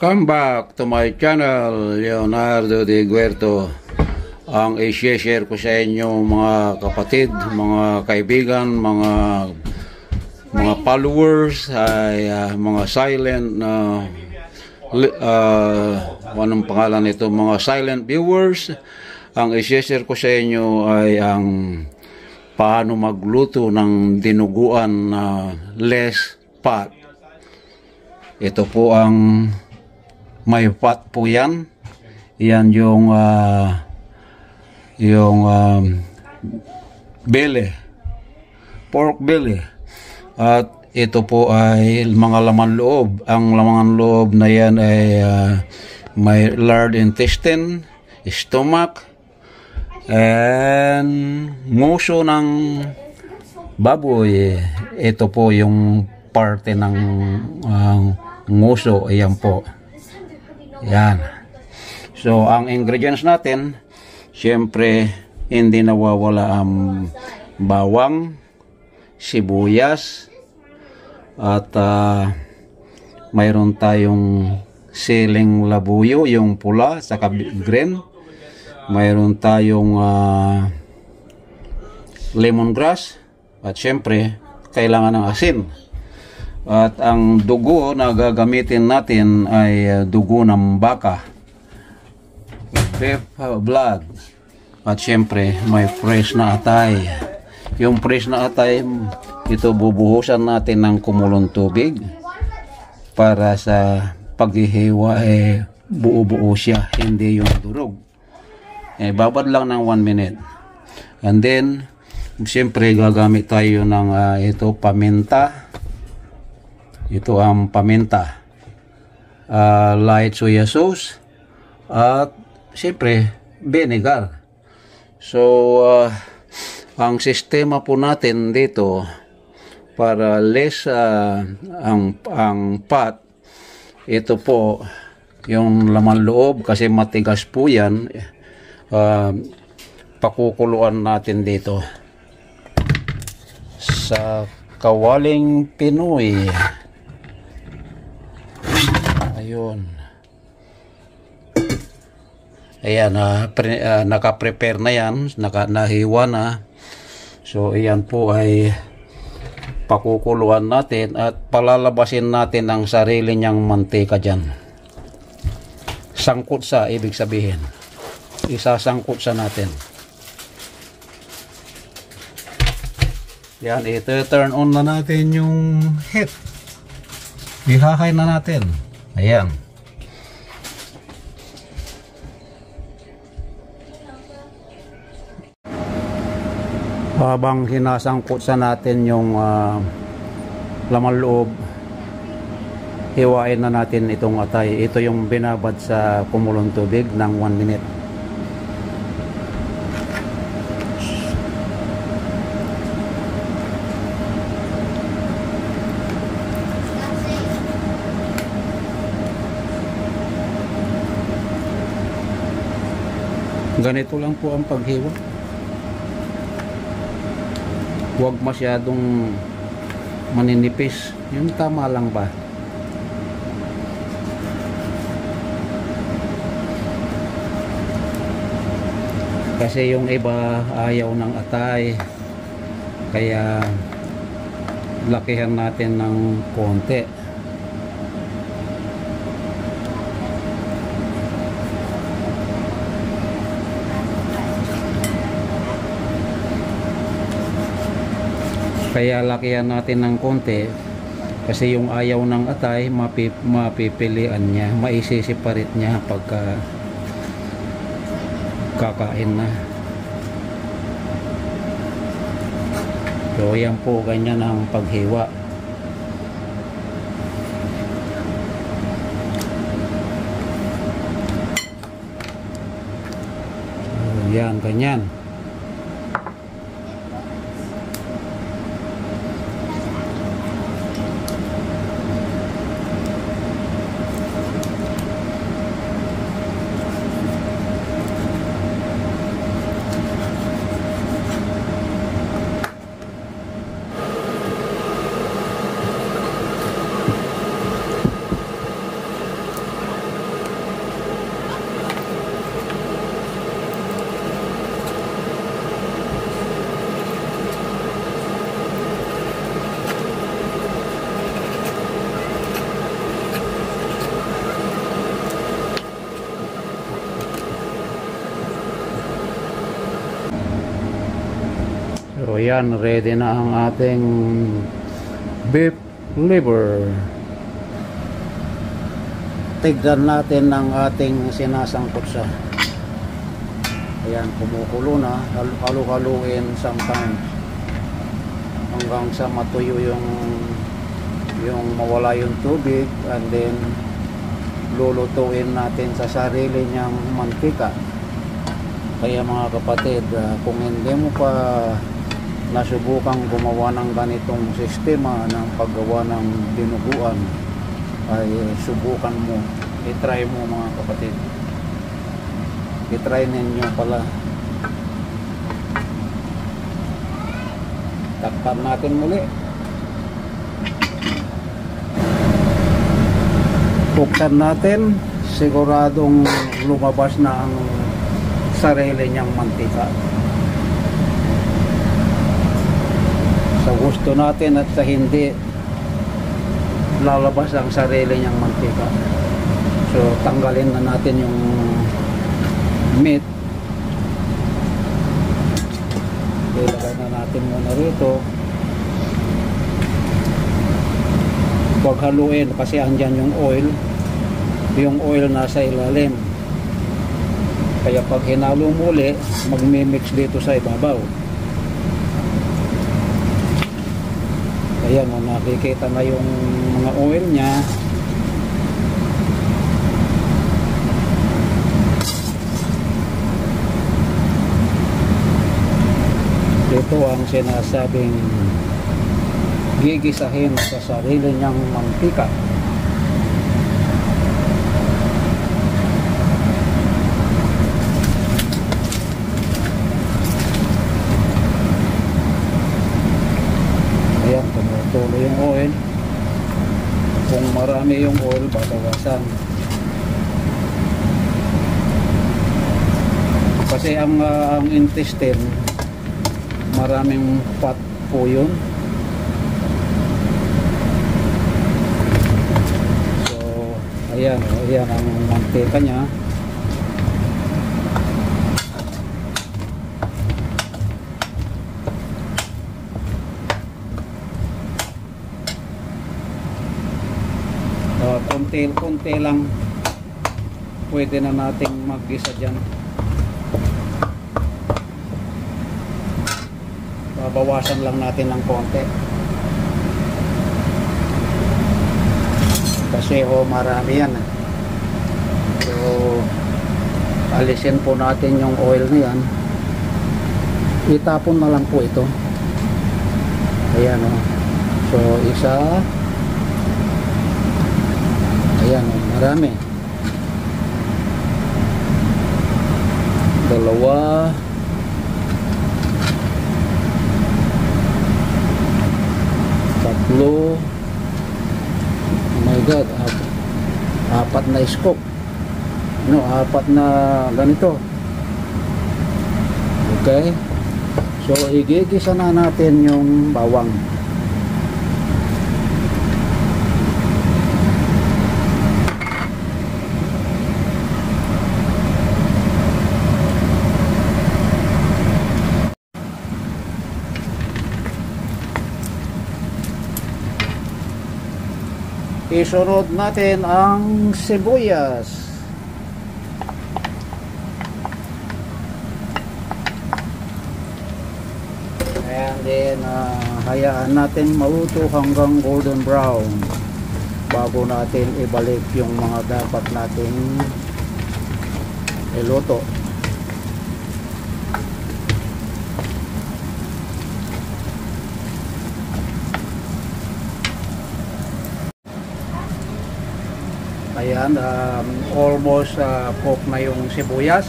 Welcome back to my channel, Leonardo de Guerto. Ang i-share ko sa inyo mga kapatid, mga kaibigan, mga followers ay mga silent anong pangalan nito, mga silent viewers. Ang i-share ko sa inyo ay ang paano magluto ng dinuguan na less fat. Ito po ang may fat po yan. Yan yung belly, pork belly. At ito po ay mga laman loob. Ang laman loob na yan ay may large intestine, stomach, and nguso ng baboy. Ito po yung parte ng nguso. Ayan po. Yan. So, ang ingredients natin, siyempre, hindi nawawala ang bawang, sibuyas, at mayroon tayong siling labuyo, yung pula, saka green. Mayroon tayong lemongrass, at siyempre, kailangan ng asin. At ang dugo na gagamitin natin ay dugo ng baka, beef blood. At syempre may fresh na atay. Yung fresh na atay, ito bubuhusan natin ng kumulong tubig para sa paghihiwa buo-buo siya, hindi yung durog. Babad lang ng 1 minute. And then syempre gagamit tayo ng ito paminta. Ito ang paminta, light soya sauce, at siyempre vinegar. So ang sistema po natin dito para less ang fat, ito po yung laman loob kasi matigas po yan. Pakukuluan natin dito sa kawaling Pinoy. Ayun. Ayan, naka-prepare na yan, nahiwa na. So, ayan po ay pakukuluan natin at palalabasin natin ang sarili niyang mantika dyan. Sangkot sa, ibig sabihin. Isasangkot sa natin. Yan, ito turn on na natin yung heat. Ihahay na natin. Ayan. Habang hinasangkot sa natin yung laman loob, hiwain na natin itong atay. Ito yung binabad sa kumulong tubig ng 1 minute. Ganito lang po ang paghiwa. Huwag masyadong maninipis. Yung tama lang ba? Kasi yung iba ayaw ng atay. Kaya lakihan natin ng konti. Kaya lakihan natin ng konti kasi yung ayaw ng atay mapipilian niya, maisisiparit niya pagka kakain na. So yan po, ganyan ang paghiwa. So, yan, ganyan. Ayan, ready na ang ating beef liver. Tignan natin ang ating sinasangkot sa. Ayan, kumukulo na. Halu-haluin sometime hanggang sa matuyo yung mawala yung tubig, and then lulutuin natin sa sarili niyang mantika. Kaya mga kapatid, kung hindi mo pa nasubukang gumawa ng ganitong sistema ng paggawa ng dinuguan, ay subukan mo, i-try mo mga kapatid, i-try ninyo pala. Takpan natin muli, buksan natin, siguradong lumabas na ang sarili niyang mantika. Sa gusto natin at sa hindi, lalabas ang sarili niyang mantika. So tanggalin na natin yung meat. Ilagay na natin muna rito. Huwag haluin kasi andyan yung oil nasa ilalim. Kaya pag hinalo muli, magmi-mix dito sa ibabaw. Ayan, nakikita na yung mga oil nya. Ito ang sinasabing gigisahin sa sarili niyang mantika. Ayan, tumutuloy yung oil. Kung marami yung oil, babawasan. Kasi ang intestine, maraming fat po yun. So ayan ang mantika nya. Konti lang, pwede na nating mag-gisa dyan. Bawasan lang natin ng konti kasi marami yan. So alisin po natin yung oil na yan, itapon na lang po ito. Ayan o. So isa, ayan o, marami. Dalawa, tatlo, oh my god, apat na scoop, apat na ganito. Okay, so igigisa na natin yung bawang. Isunod natin ang sibuyas. And then hayaan natin maluto hanggang golden brown bago natin ibalik yung mga dapat nating iluto. Ayan, almost cooked na yung sibuyas.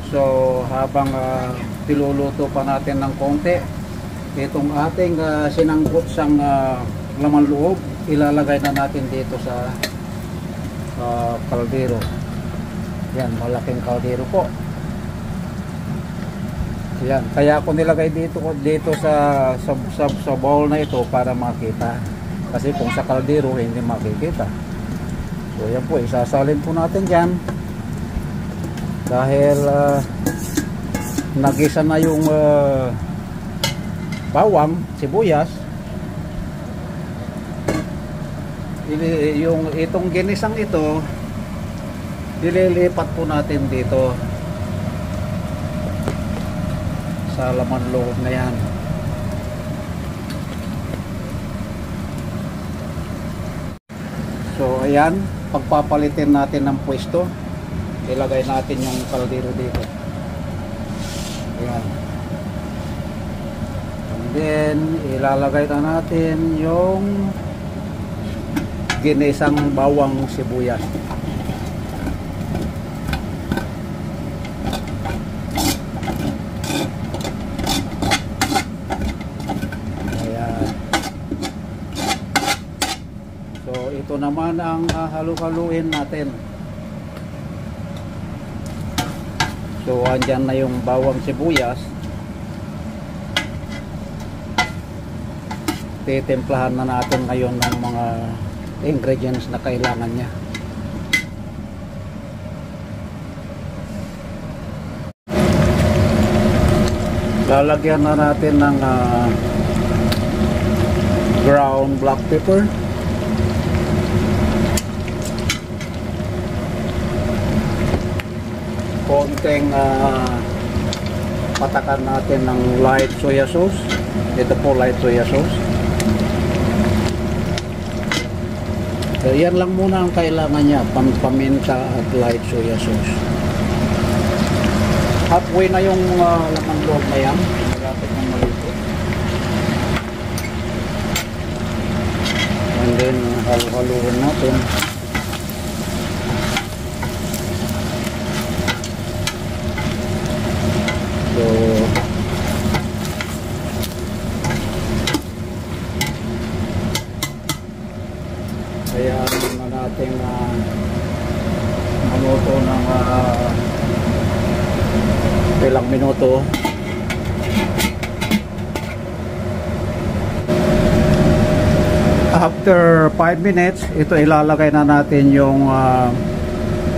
So habang tiluluto pa natin ng konti, itong ating sinangkot sang laman loob, ilalagay na natin dito sa kaldero. Yan, malaking kaldero po. Yan, kaya ako nilagay dito sa bowl na ito para makita. Kasi kung sa kaldero hindi makikita. So yan po, isasalin po natin dyan dahil nagisa na yung bawang, sibuyas. Yung itong ginisang ito, ililipat po natin dito sa laman loob na yan. So ayan, pagpapalitin natin ng pwesto, ilagay natin yung kaldero dito. Ayan. And then ilalagay na natin yung ginisang bawang sibuyas. Ito naman ang halu-haluin natin. So andyan na yung bawang sibuyas. Titimplahan na natin ngayon ng mga ingredients na kailangan niya. Lalagyan na natin ng ground black pepper. Konting patakan natin ng light soya sauce. Ito po light soya sauce. So, yan lang muna ang kailangan niya, paminta at light soya sauce. Halfway na yung laman loob na yan. Malapit na maluto. And then halu-haluin natin. So kaya na natin maluto ng ilang minuto. After 5 minutes, ito ilalagay na natin yung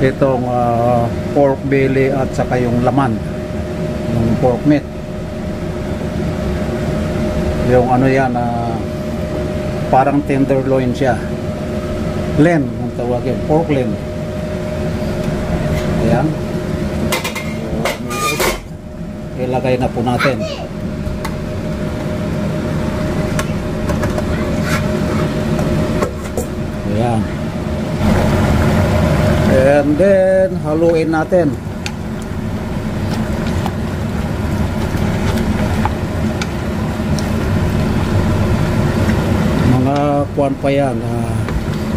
itong pork belly at saka yung laman, yung pork meat. Yung ano yan, parang tenderloin siya. Len, ang tawagin, pork len. Ayan. So, ilagay na po natin. Ayan. And then, haluin natin. Mga kuwan pa yan.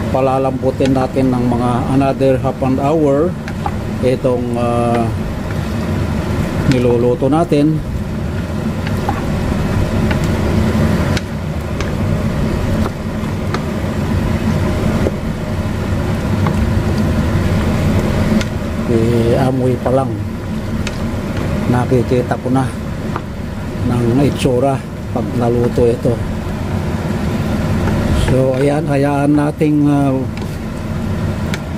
Palalambutin natin ng mga another half an hour itong niluluto natin. Amoy pa lang nakikita ko na ng itsura pag naluto ito. So ayan, hayaan nating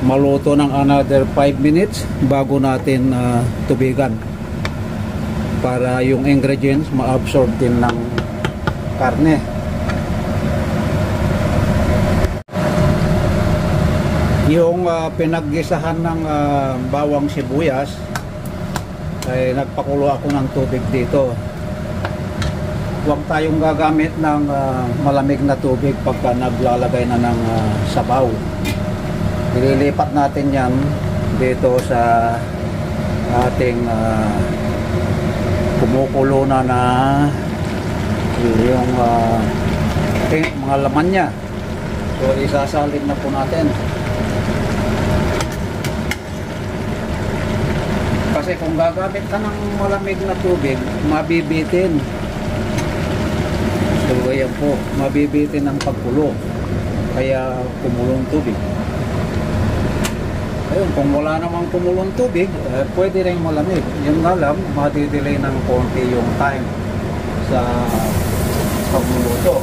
maluto ng another 5 minutes bago natin tubigan para yung ingredients ma-absorb din ng karne. Yung pinaggisahan ng bawang sibuyas ay nagpakulo ako ng tubig dito. Huwag tayong gagamit ng malamig na tubig pagka naglalagay na ng sabaw. Ililipat natin yan dito sa ating kumukulo na yung mga laman niya. So isasalin na po natin. Kasi kung gagamit ka ng malamig na tubig, mabibitin. So ayan po, mabibitin ang pagkulo. Kaya kumulong tubig. Ayun, kung wala namang kumulong tubig, pwede rin malamig. Yung nga lang, madidelay ng konti yung time sa pagluluto.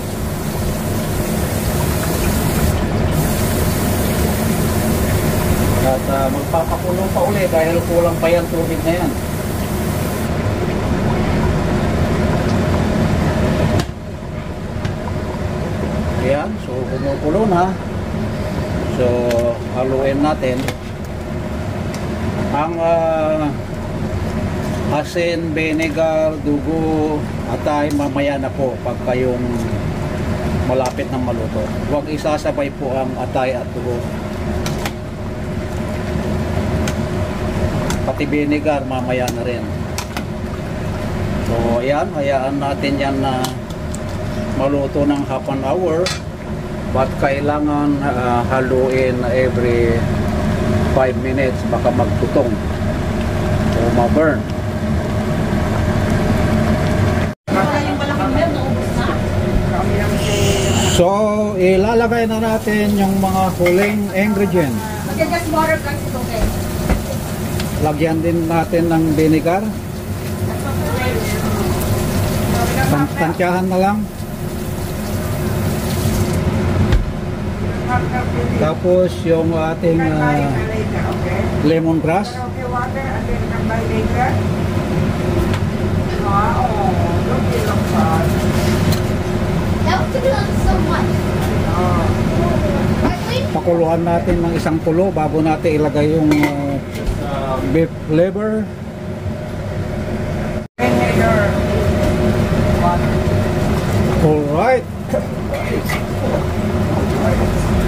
At magpapakulo pa ulit dahil kulang pa yan tubig na yan. kumukulo na. So, haluin natin. Ang asin, vinegar, dugo, atay mamaya na po pagka yung malapit ng maluto. Huwag isasabay po ang atay at dugo. Pati vinegar mamaya na rin. So, ayan, hayaan natin yan na maluto ng half an hour. But kailangan haluin every 5 minutes, baka magtutong o ma-burn. So, ilalagay na natin yung mga huling ingredients. Lagyan din natin ng vinegar. Tansyahan na lang. Tapos yung ating lemongrass. Pakuluan natin ng isang kulo bago natin ilagay yung beef liver.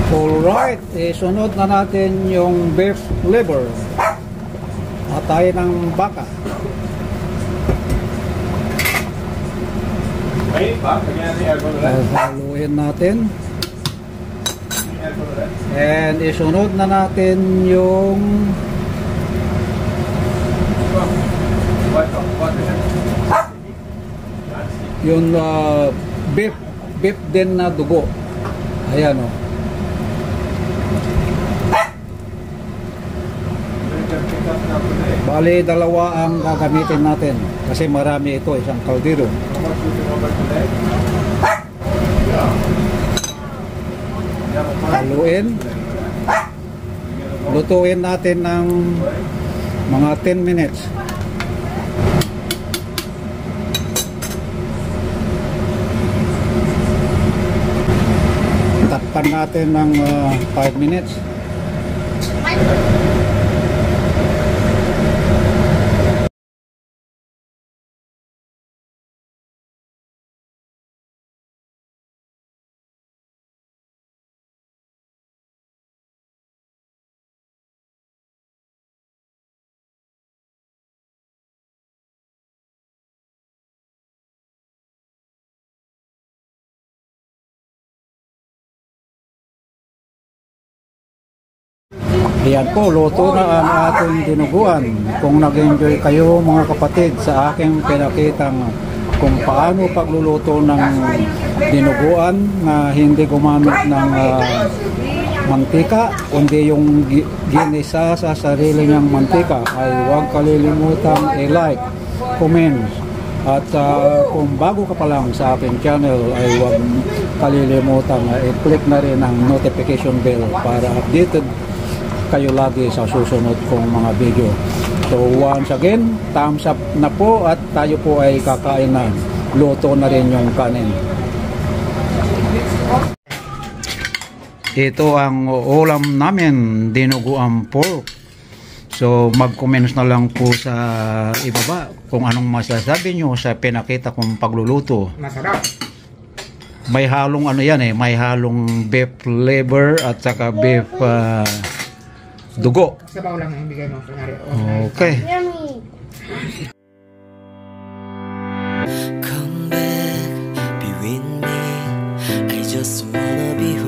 Alright, isunod na natin yung beef liver. Atay ng baka. Haluin natin. And isunod na natin yung beef din na dugo. Ayan o. Bali, dalawa ang gagamitin natin kasi marami ito, isang kaldero. Haluin. Lutuin natin ng mga 10 minutes. Takpan natin ng 5 minutes. Ayan po, luto na ang ating dinuguan. Kung nag-enjoy kayo mga kapatid sa aking pinakitang kung paano pagluluto ng dinuguan na hindi gumamit ng mantika, kundi yung ginisa sa sarili niyang mantika, ay huwag kalilimutang i-like, comment, at kung bago ka pa lang sa aking channel ay huwag kalilimutang i-click na rin ang notification bell para updated kayo lagi sa susunod kong mga video. So once again, thumbs up na po at tayo po ay kakain na. Luto na rin yung kanin. Ito ang ulam namin, dinuguan pork. So mag-comments na lang po sa ibaba kung anong masasabi nyo sa pinakita kong pagluluto. Masarap. May halong ano yan may halong beef liver at saka beef dugo. Sabaw lang ang bigay mo. Okay. Come back, be with me. I just wanna be